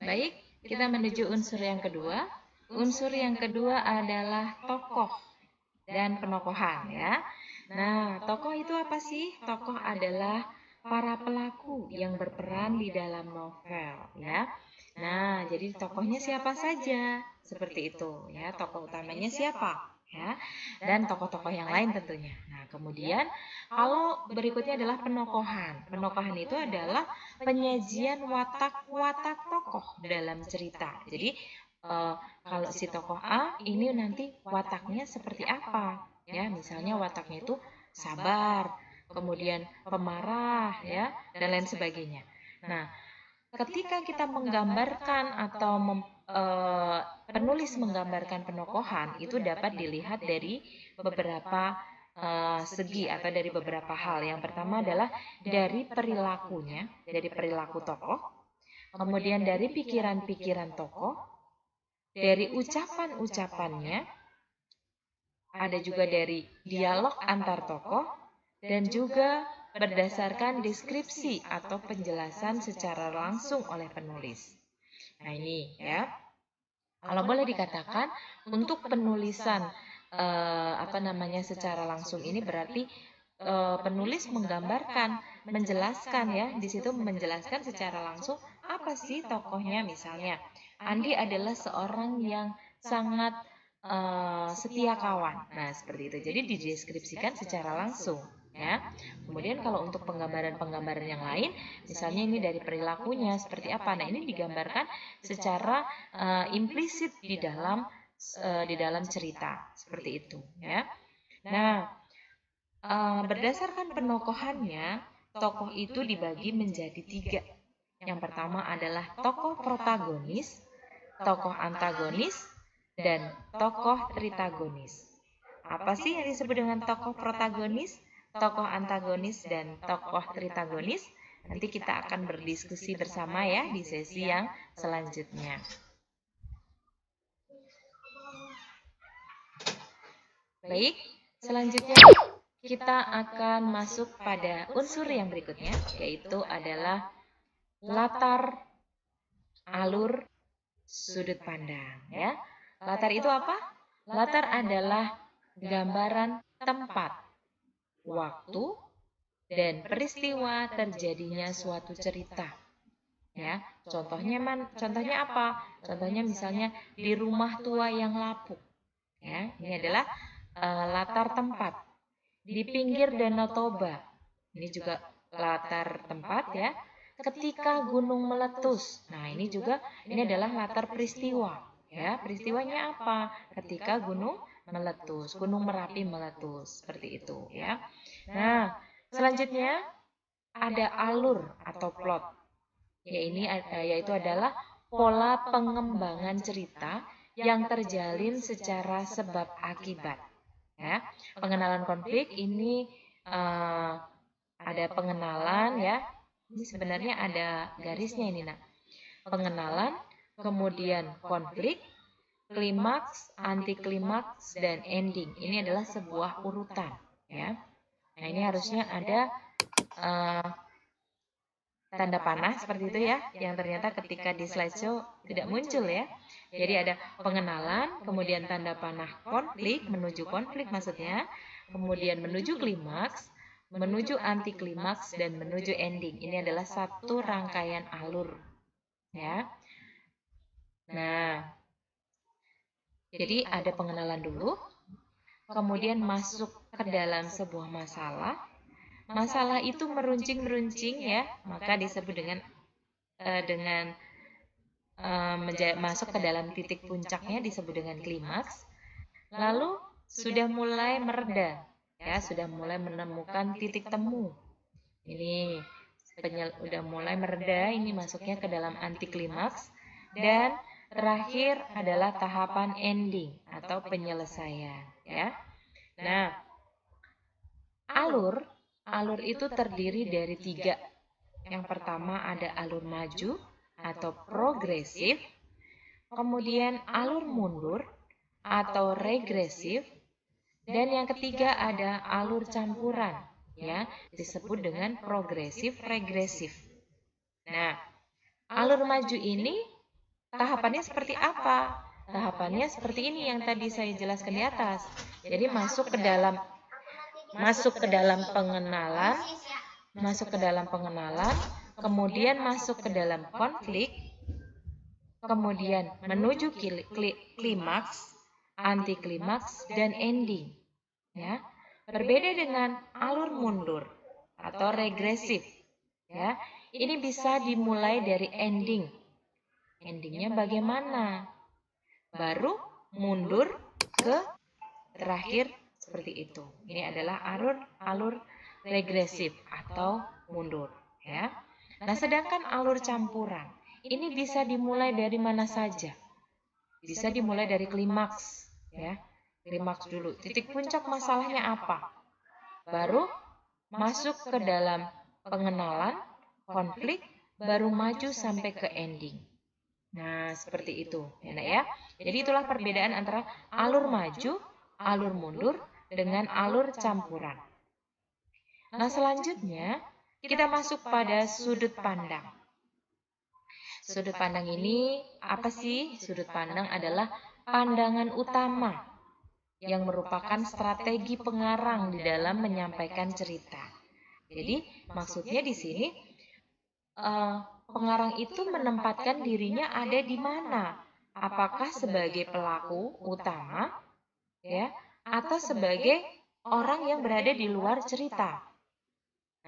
Baik, kita menuju unsur yang kedua. Unsur yang kedua adalah tokoh dan penokohan ya. Nah, tokoh itu apa sih? Tokoh adalah para pelaku yang berperan di dalam novel ya. Nah, jadi tokohnya siapa saja? Seperti itu ya. Tokoh utamanya siapa? Ya. Dan tokoh-tokoh yang lain tentunya. Nah, kemudian kalau berikutnya adalah penokohan. Penokohan itu adalah penyajian watak-watak tokoh dalam cerita. Jadi kalau si tokoh A ini nanti wataknya seperti apa ya, misalnya wataknya itu sabar, kemudian pemarah ya, dan lain sebagainya. Nah, ketika kita menggambarkan atau penulis menggambarkan penokohan itu dapat dilihat dari beberapa segi atau dari beberapa hal. Yang pertama adalah dari perilakunya, dari perilaku tokoh, kemudian dari pikiran-pikiran tokoh, dari ucapan-ucapannya, ada juga dari dialog antar tokoh, dan juga berdasarkan deskripsi atau penjelasan secara langsung oleh penulis. Nah ini ya, kalau boleh dikatakan untuk penulisan secara langsung ini berarti penulis menggambarkan, menjelaskan ya, di situ menjelaskan secara langsung apa sih tokohnya. Misalnya Andi adalah seorang yang sangat setia kawan. Nah, seperti itu. Jadi dideskripsikan secara langsung ya. Kemudian kalau untuk penggambaran-penggambaran yang lain, misalnya ini dari perilakunya seperti apa. Nah, ini digambarkan secara implisit di dalam cerita seperti itu ya. Nah, berdasarkan penokohannya, tokoh itu dibagi menjadi 3. Yang pertama adalah tokoh protagonis, tokoh antagonis, dan tokoh tritagonis. Apa sih yang disebut dengan tokoh protagonis, tokoh antagonis, dan tokoh tritagonis? Nanti kita akan berdiskusi bersama ya di sesi yang selanjutnya. Baik, selanjutnya kita akan masuk pada unsur yang berikutnya, yaitu adalah latar, alur, sudut pandang ya. Latar itu apa? Latar adalah gambaran tempat, waktu, dan peristiwa terjadinya suatu cerita. Ya, contohnya apa? Contohnya misalnya di rumah tua yang lapuk. Ya, ini adalah latar tempat. Di pinggir Danau Toba. Ini juga latar tempat ya. Ketika gunung meletus. Nah, ini adalah latar peristiwa. Ya, peristiwanya apa? Ketika gunung meletus, Gunung Merapi meletus, seperti itu ya. Nah, selanjutnya ada alur atau plot. Yaitu adalah pola pengembangan cerita yang terjalin secara sebab akibat. Ya, pengenalan konflik ini ada pengenalan ya. Ini sebenarnya ada garisnya ini nak. Pengenalan, kemudian konflik, klimaks, anti klimaks, dan ending. Ini adalah sebuah urutan ya. Nah ini harusnya ada tanda panah seperti itu ya, yang ternyata ketika di slideshow tidak muncul ya. Jadi ada pengenalan, kemudian tanda panah konflik, menuju konflik maksudnya, kemudian menuju klimaks, menuju anti klimaks, dan menuju ending. Ini adalah satu rangkaian alur ya. Nah, jadi ada pengenalan dulu, kemudian masuk ke dalam sebuah masalah. Masalah itu meruncing ya, maka disebut masuk ke dalam titik puncaknya disebut dengan klimaks. Lalu sudah mulai mereda ya, sudah mulai menemukan titik temu. Ini udah mulai mereda, ini masuknya ke dalam anti klimaks. Dan terakhir adalah tahapan ending atau penyelesaian ya. Nah, alur itu terdiri dari 3. Yang pertama ada alur maju atau progresif, kemudian alur mundur atau regresif, dan yang ketiga ada alur campuran ya, disebut dengan progresif regresif. Nah, alur maju ini tahapannya seperti apa? Tahapannya seperti ini yang tadi saya jelaskan di atas. Jadi masuk ke dalam pengenalan, kemudian masuk ke dalam konflik, kemudian menuju klimaks, anti klimaks, dan ending. Ya, berbeda dengan alur mundur atau regresif. Ya, ini bisa dimulai dari ending. Endingnya bagaimana? Baru mundur ke terakhir seperti itu. Ini adalah alur regresif atau mundur. Ya. Nah, sedangkan alur campuran ini bisa dimulai dari mana saja. Bisa dimulai dari klimaks, ya. Klimaks dulu. Titik puncak masalahnya apa? Baru masuk ke dalam pengenalan, konflik, baru maju sampai ke ending. Nah, seperti itu, ya, Nak, ya. Jadi itulah perbedaan antara alur maju, alur mundur, dengan alur campuran. Nah, selanjutnya kita masuk pada sudut pandang. Sudut pandang ini apa sih? Sudut pandang adalah pandangan utama yang merupakan strategi pengarang di dalam menyampaikan cerita. Jadi, maksudnya di sini pengarang itu menempatkan dirinya ada di mana? Apakah sebagai pelaku utama, ya, atau sebagai orang yang berada di luar cerita?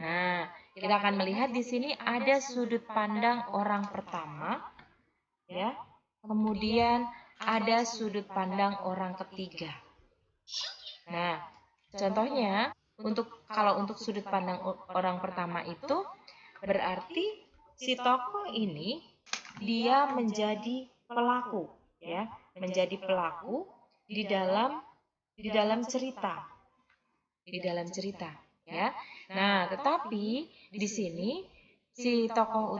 Nah, kita akan melihat di sini ada sudut pandang orang pertama, ya. Kemudian ada sudut pandang orang ketiga. Nah, contohnya kalau untuk sudut pandang orang pertama itu berarti si tokoh ini dia menjadi pelaku, ya, menjadi pelaku di dalam cerita. Di dalam cerita, ya. Nah, tetapi di sini si tokoh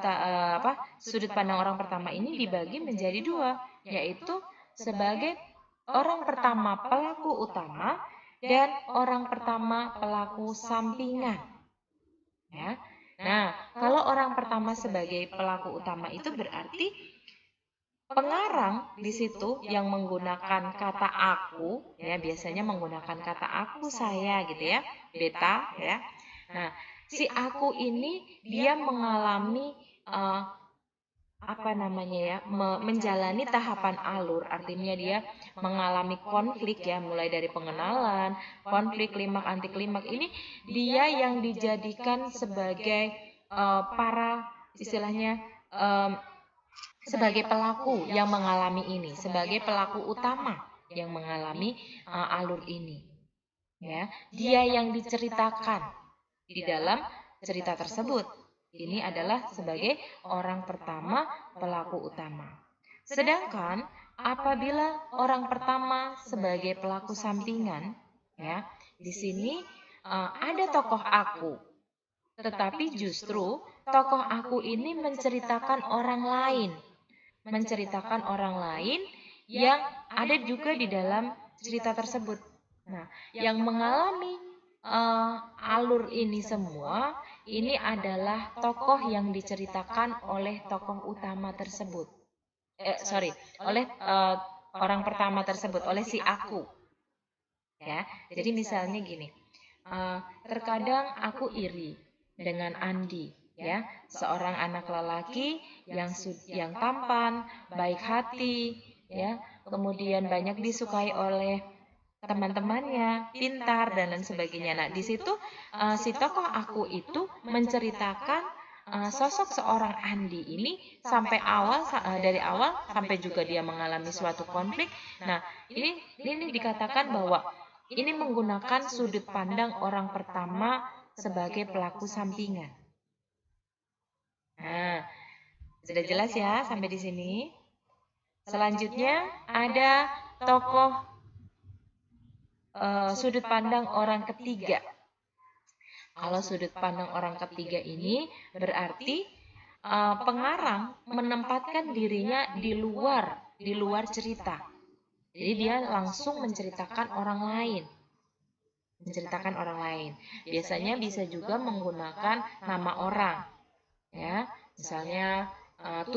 sudut pandang orang pertama ini dibagi menjadi dua, yaitu sebagai orang pertama pelaku utama dan orang pertama pelaku sampingan. Ya. Nah, kalau orang pertama sebagai pelaku utama itu berarti pengarang di situ yang menggunakan kata aku, ya, biasanya menggunakan kata aku, saya, gitu ya, beta, ya. Nah, si aku ini dia mengalami menjalani tahapan alur, artinya dia mengalami konflik, ya, mulai dari pengenalan, konflik, klimaks, anti klimaks. Ini dia yang dijadikan sebagai istilahnya sebagai pelaku yang mengalami ini, sebagai pelaku utama yang mengalami alur ini. Ya, dia yang diceritakan di dalam cerita tersebut. Ini adalah sebagai orang pertama pelaku utama. Sedangkan apabila orang pertama sebagai pelaku sampingan, ya, di sini ada tokoh aku. Tetapi justru tokoh aku ini menceritakan orang lain yang ada juga di dalam cerita tersebut. Nah, yang mengalami alur ini semua, ini adalah tokoh yang diceritakan oleh tokoh utama tersebut. Oleh orang pertama tersebut, oleh si aku. Ya, jadi misalnya gini, terkadang aku iri dengan Andi, ya, seorang anak lelaki yang tampan, baik hati, ya, kemudian banyak disukai oleh teman-temannya, pintar, dan lain sebagainya. Nah, di situ si tokoh aku itu menceritakan sosok seorang Andi ini dari awal sampai juga dia mengalami suatu konflik. Nah, ini dikatakan bahwa ini menggunakan sudut pandang orang pertama sebagai pelaku sampingan. Nah, sudah jelas ya sampai di sini. Selanjutnya ada tokoh sudut pandang orang ketiga. Kalau sudut pandang orang ketiga ini berarti pengarang menempatkan dirinya di luar cerita. Jadi dia langsung menceritakan orang lain. Biasanya bisa juga menggunakan nama orang, ya, misalnya